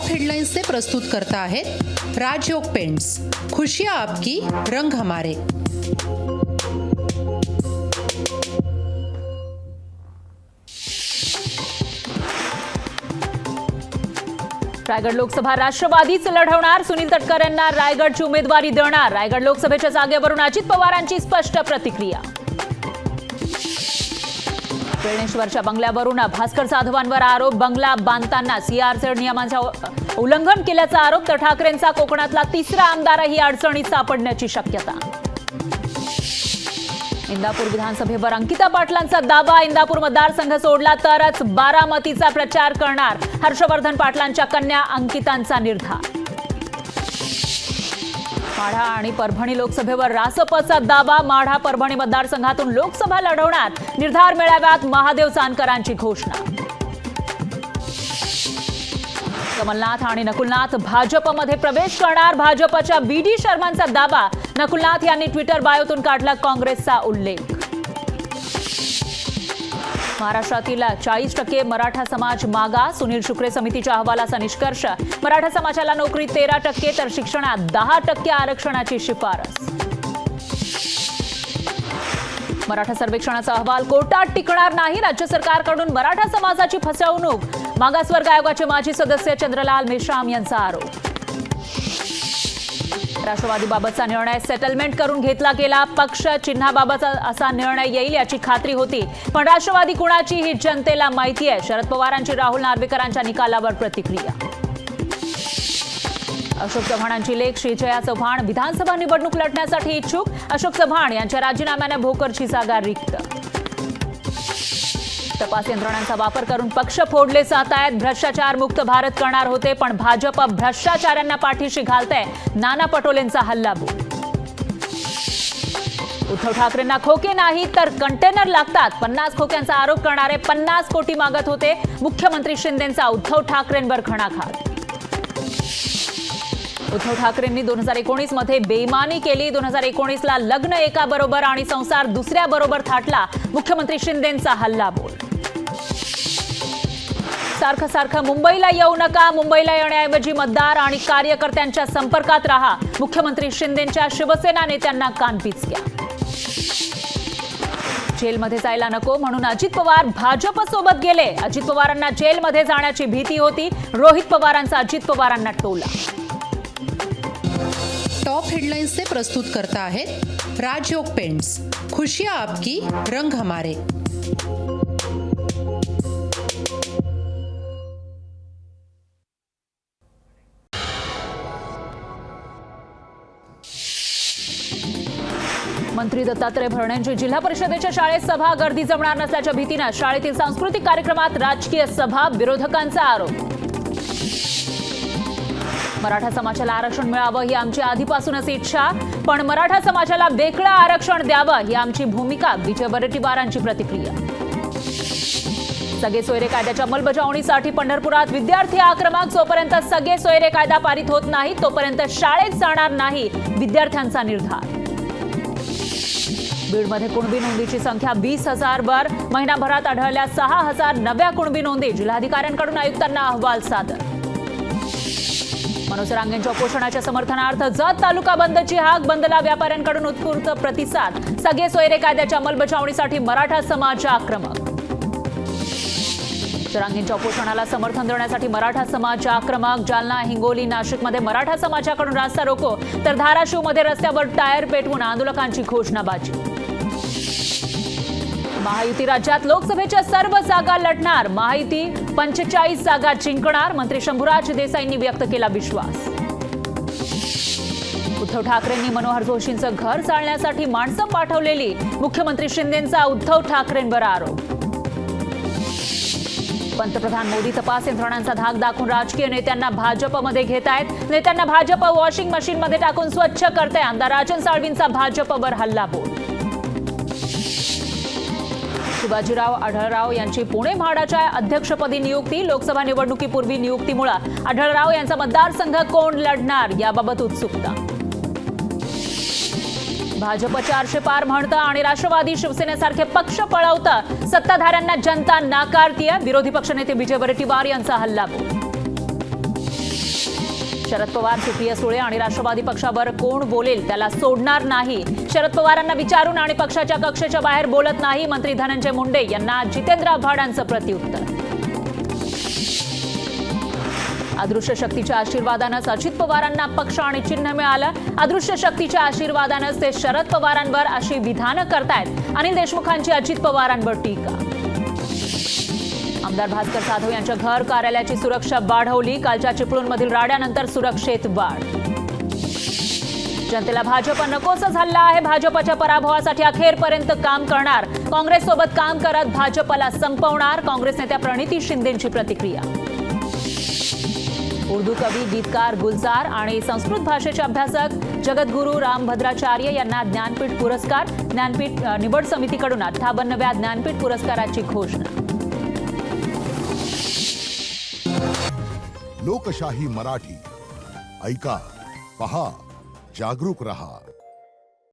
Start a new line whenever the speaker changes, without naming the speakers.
Top headlines से प्रस्तुत करता है राजयोग पेंट्स। खुशियां आपकी, रंग हमारे।
रायगड लोकसभा राष्ट्रवादीच लढवणार, सुनील तटकरे यांना रायगडची उमेदवारी देणार। रायगड लोकसभेच्या जागेवरून अजित पवारांची स्पष्ट प्रतिक्रिया। बेळणेश्वरच्या बंगल्यावरून भास्कर जाधवांवर आरोप, बंगला बांधताना सीआरझेड नियमांचे उल्लंघन केल्याचा आरोप। तर ठाकरेंचा कोकणातला तिसरा आमदारही अडचणीत सापडण्याची शक्यता। इंदापूर विधानसभेवर अंकिता पाटलांचा दावा, इंदापूर मतदारसंघ सोडला तरच बारामतीचा प्रचार करणार। हर्षवर्धन पाटलांच्या कन्या अंकितांचा निर्धार। माढा आणि परभणी लोकसभेवर रासपचा दावा, माढा परभणी मतदारसंघातून लोकसभा लढवणार। निर्धार मेळाव्यात महादेव जानकरांची घोषणा। कमलनाथ आणि नकुलनाथ भाजपमध्ये प्रवेश करणार, भाजपच्या बीडी शर्मांचा दावा। नकुलनाथ यांनी ट्विटर बायोतून काढला काँग्रेसचा उल्लेख। महाराष्ट्रातील 40% मराठा समाज मागास, सुनील शुक्रे समितीच्या अहवालाचा निष्कर्ष। मराठा समाजाला नोकरी 13%, तर शिक्षणात 10% आरक्षणाची शिफारस। मराठा सर्वेक्षणाचा अहवाल कोर्टात टिकणार नाही, राज्य सरकारकडून मराठा समाजाची फसवणूक। मागासवर्ग आयोगाचे माजी सदस्य चंद्रलाल मेश्राम यांचा आरोप। राष्ट्रवादीबाबतचा निर्णय सेटलमेंट करून घेतला गेला, पक्ष चिन्हाबाबत असा निर्णय येईल याची खात्री होती, पण राष्ट्रवादी कुणाची ही जनतेला माहिती आहे। शरद पवारांची राहुल नार्वेकरांच्या निकालावर प्रतिक्रिया। अशोक चव्हाणांची लेख श्रीजया चव्हाण विधानसभा निवडणूक लढण्यासाठी इच्छुक। अशोक चव्हाण यांच्या राजीनाम्याने भोकरची जागा रिक्त। तपास यंत्रणांचा वापर करून पक्ष फोडले जात आहेत, भ्रष्टाचार मुक्त भारत करणार होते, पण भाजप भ्रष्टाचाऱ्यांना पाठीशी घालते। नाना पटोलेंचा हल्लाबोल। उद्धव ठाकरेंना खोके नाही तर कंटेनर लागतात, 50 खोक्यांचा आरोप करणारे 50 कोटी मागत होते। मुख्यमंत्री शिंदेंचा उद्धव ठाकरेंवर घणाघात। उद्धव ठाकरेंनी 2019 मध्ये बेईमानी केली, 2019ला लग्न एका बरोबर आणि संसार दुसऱ्या बरोबर थाटला। मुख्यमंत्री शिंदेंचा हल्लाबोल। सारखं सारखं मुंबईला येऊ नका, मुंबईला येण्याऐवजी मतदार आणि कार्यकर्त्यांच्या संपर्कात राहा। मुख्यमंत्री शिंदेंच्या शिवसेना नेत्यांना कानपिचक्या। जेलमध्ये जायला नको म्हणून अजित पवार भाजपसोबत गेले, अजित पवारांना जेलमध्ये जाण्याची भीती होती। रोहित पवारांचा अजित पवारांना टोला।
टॉप हेडलाइन्स से प्रस्तुत करता है राजयोग पेंट्स। खुशियां आपकी, रंग हमारे।
मंत्री दत्तात्रय भरणेंची जिल्हा परिषदेच्या शाळेत सभा, गर्दी जमणार नसल्याच्या भीतीने शाळेतील सांस्कृतिक कार्यक्रमात राजकीय सभा, विरोधकांचा आरोप। मराठा समाजाला आरक्षण मिळावं ही आमची आधीपासूनच इच्छा, पण मराठा समाजाला वेगळं आरक्षण द्यावं ही आमची भूमिका। विजय वडेट्टीवारांची प्रतिक्रिया। सगळे सोयरे कायद्याच्या अंमलबजावणीसाठी पंढरपुरात विद्यार्थी आक्रमक, जोपर्यंत सगळे सोयरे कायदा पारित होत नाही तोपर्यंत शाळेत जाणार नाही, विद्यार्थ्यांचा निर्धार। बीडमध्ये कुणबी नोंदीची संख्या 20,000 वर, महिनाभरात आढळल्या 6,000 नव्या कुणबी नोंदी। जिल्हाधिकाऱ्यांकडून आयुक्तांना अहवाल सादर। मनोज रांगेंच्या उपोषणाच्या समर्थनार्थ जत तालुका बंदची हाक, बंदला व्यापाऱ्यांकडून उत्स्फूर्त प्रतिसाद। सगळे सोयरे कायद्याच्या अंमलबजावणीसाठी मराठा समाज आक्रमक। रांगेंच्या उपोषणाला समर्थन देण्यासाठी मराठा समाज आक्रमक। जालना, हिंगोली, नाशिकमध्ये मराठा समाजाकडून रास्ता रोको, तर धाराशिवमध्ये रस्त्यावर टायर पेटवून आंदोलकांची घोषणाबाजी। महायुती राज्यात लोकसभेच्या सर्व जागा लढणार, महायुती 45 जागा जिंकणार। मंत्री शंभूराज देसाईंनी व्यक्त केला विश्वास। उद्धव ठाकरेंनी मनोहर जोशींचं घर चालण्यासाठी माणसं पाठवलेली, मुख्यमंत्री शिंदेंचा उद्धव ठाकरेंवर आरोप। पंतप्रधान मोदी तपास यंत्रणांचा धाक दाखवून राजकीय नेत्यांना भाजपमध्ये घेत आहेत, नेत्यांना भाजप वॉशिंग मशीनमध्ये टाकून स्वच्छ करते। आमदार राजन साळवींचा भाजपवर हल्लाबोल। शिवाजीराव आढळराव यांची पुणे म्हाडाच्या अध्यक्षपदी नियुक्ती, लोकसभा निवडणुकीपूर्वी नियुक्तीमुळे आढळराव यांचा मतदारसंघ कोण लढणार याबाबत उत्सुकता। भाजप 400 पार म्हणतं आणि राष्ट्रवादी शिवसेनेसारखे पक्ष पळवतं, सत्ताधाऱ्यांना जनता नाकारतीये। विरोधी पक्षनेते विजय वडेट्टीवार यांचा हल्लाबोल। शरद पवार, सुप्रिया सुळे आणि राष्ट्रवादी पक्षावर कोण बोलेल त्याला सोडणार नाही. शरद पवारांना विचारून आणि पक्षाच्या कक्षेच्या बाहेर बोलत नाही. मंत्री धनंजय मुंडे यांना जितेंद्र आव्हाडांचं प्रत्युत्तर. अदृश्य शक्तीच्या आशीर्वादानंच अजित पवारांना पक्ष आणि चिन्ह मिळालं. अदृश्य शक्तीच्या आशीर्वादानंच ते शरद पवारांवर अशी विधानं करतायत. अनिल देशमुखांची अजित पवारांवर टीका. आमदार भास्कर जाधव यांच्या घर कार्यालयाची सुरक्षा वाढवली. कालच्या चिपळूणमधील राड्यानंतर सुरक्षेत वाढ. जनतेला भाजप नकोसं झालं आहे. भाजपच्या पराभवासाठी अखेरपर्यंत काम करणार. काँग्रेससोबत काम करत भाजपला संपवणार. काँग्रेस नेत्या प्रणिती शिंदेंची प्रतिक्रिया. उर्दू कवी, गीतकार, गुलजार आणि संस्कृत भाषेचे अभ्यासक जगद्गुरू रामभद्राचार्य यांना ज्ञानपीठ पुरस्कार. ज्ञानपीठ निवड समितीकडून 58व्या ज्ञानपीठ पुरस्काराची घोषणा.
लोकशाही मराठी ऐका, पहा, जागरूक रहा.